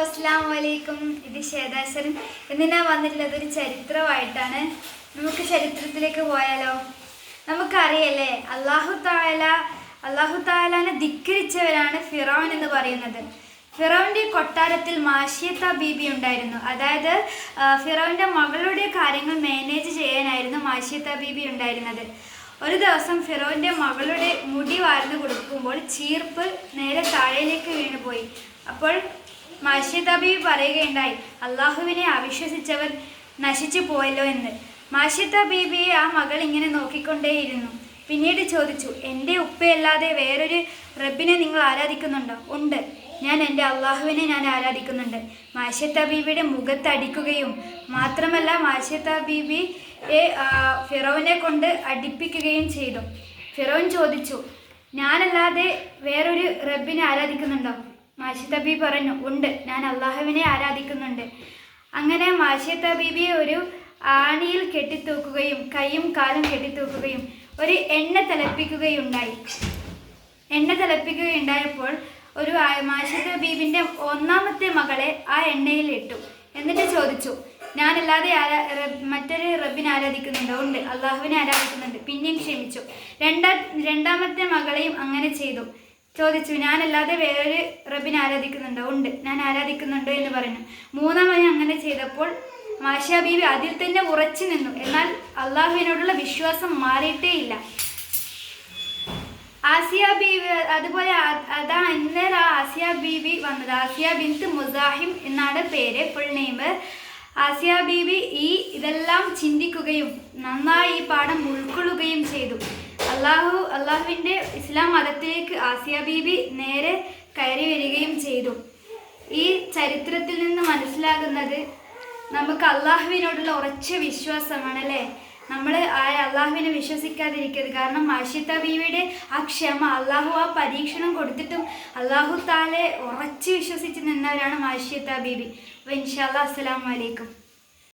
അസ്സലാമു അലൈക്കും. ഇത് ഷേദാസരൻ. ഇന്ന് ഞാൻ വന്നിട്ടുള്ളത് ഒരു ചരിത്രമായിട്ടാണ്. നമുക്ക് ചരിത്രത്തിലേക്ക് പോയാലോ? നമുക്കറിയല്ലേ, അല്ലാഹു താലാനെ ധിക്കരിച്ചവരാണ് ഫിറൗൻ എന്ന് പറയുന്നത്. ഫിറൗൻ്റെ കൊട്ടാരത്തിൽ മാഷിയത്ത ബീബി ഉണ്ടായിരുന്നു. അതായത് ഫിറൗൻ്റെ മകളുടെ കാര്യങ്ങൾ മാനേജ് ചെയ്യാനായിരുന്നു മാഷിയത്ത ബീബി ഉണ്ടായിരുന്നത്. ഒരു ദിവസം ഫിറൗൻ്റെ മകളുടെ മുടി വാർന്നു കൊടുക്കുമ്പോൾ ചീർപ്പ് നേരെ താഴേലേക്ക് വീണുപോയി. അപ്പോൾ മാഷിയത്ത ബീബി പറയുകയുണ്ടായി, അള്ളാഹുവിനെ അവിശ്വസിച്ചവർ നശിച്ചു പോയല്ലോ എന്ന്. മാഷിയത്ത ബീബിയെ ആ മകൾ ഇങ്ങനെ നോക്കിക്കൊണ്ടേയിരുന്നു. പിന്നീട് ചോദിച്ചു, എൻ്റെ ഉപ്പയല്ലാതെ വേറൊരു റബ്ബിനെ നിങ്ങൾ ആരാധിക്കുന്നുണ്ടോ? ഉണ്ട്, ഞാൻ എൻ്റെ അള്ളാഹുവിനെ ആരാധിക്കുന്നുണ്ട്. മാഷിയത്ത ബീബിയുടെ മുഖത്തടിക്കുകയും മാത്രമല്ല മാഷിയത്ത ബീബിയെ ഫിറൗനെ കൊണ്ട് അടിപ്പിക്കുകയും ചെയ്തു. ഫിറൗൻ ചോദിച്ചു, ഞാനല്ലാതെ വേറൊരു റബ്ബിനെ ആരാധിക്കുന്നുണ്ടോ? മാഷിയത്ത ബീബി പറഞ്ഞു, ഉണ്ട്, ഞാൻ അള്ളാഹുവിനെ ആരാധിക്കുന്നുണ്ട്. അങ്ങനെ മാഷിയത്ത ബീബിയെ ഒരു ആണിയിൽ കെട്ടിത്തൂക്കുകയും കൈയും കാലും കെട്ടിത്തൂക്കുകയും ഒരു എണ്ണ തിളപ്പിക്കുകയുണ്ടായപ്പോൾ ഒരു മാഷിയത്ത ബീബിൻ്റെ ഒന്നാമത്തെ മകളെ ആ എണ്ണയിൽ ഇട്ടു. എന്നിട്ട് ചോദിച്ചു, ഞാനല്ലാതെ മറ്റൊരു റബ്ബിനെ ആരാധിക്കുന്നുണ്ടോ? ഉണ്ട്, അള്ളാഹുവിനെ ആരാധിക്കുന്നുണ്ട്. പിന്നെയും ക്ഷമിച്ചു. രണ്ടാമത്തെ മകളെയും അങ്ങനെ ചെയ്തു. ചോദിച്ചു, ഞാനല്ലാതെ വേറൊരു റബ്ബിനെ ആരാധിക്കുന്നുണ്ടോ? ഉണ്ട്, ഞാൻ ആരാധിക്കുന്നുണ്ട് എന്ന് പറഞ്ഞു. മൂന്നാമത് അങ്ങനെ ചെയ്തപ്പോൾ മാഷിയ ബീബി അതിൽ തന്നെ ഉറച്ചു നിന്നു. എന്നാൽ അള്ളാഹുവിനോടുള്ള വിശ്വാസം മാറിയിട്ടേ ഇല്ല. ആസിയ ബീബി അതുപോലെ അതാണ് ഇന്നേരം ആസിയ ബീബി വന്നത്. ആസിയ ബിൻത്ത് മുസാഹിം എന്നാണ് പേര്, ഫുൾ നെയിം. ആസിയ ബീബി ഇതെല്ലാം ചിന്തിക്കുകയും നന്നായി ഈ പാഠം ഉൾക്കൊള്ളുകയും ചെയ്തു. അള്ളാഹുവിൻ്റെ ഇസ്ലാം മതത്തിലേക്ക് ആസിയ ബീബി നേരെ കയറി വരികയും ചെയ്തു. ഈ ചരിത്രത്തിൽ നിന്ന് മനസ്സിലാകുന്നത് നമുക്ക് അള്ളാഹുവിനോടുള്ള ഉറച്ച വിശ്വാസമാണല്ലേ. നമ്മൾ അള്ളാഹുവിനെ വിശ്വസിക്കാതിരിക്കരുത്. കാരണം മാഷിയത്ത ബീവിയുടെ ആ ക്ഷമ, അള്ളാഹു ആ പരീക്ഷണം കൊടുത്തിട്ടും അള്ളാഹു താലെ ഉറച്ച് വിശ്വസിച്ച് നിന്നവരാണ് മാഷിയത്ത ബീബി. അപ്പോൾ ഇൻഷാ അല്ലാഹ് അസ്സലാമു അലൈക്കും.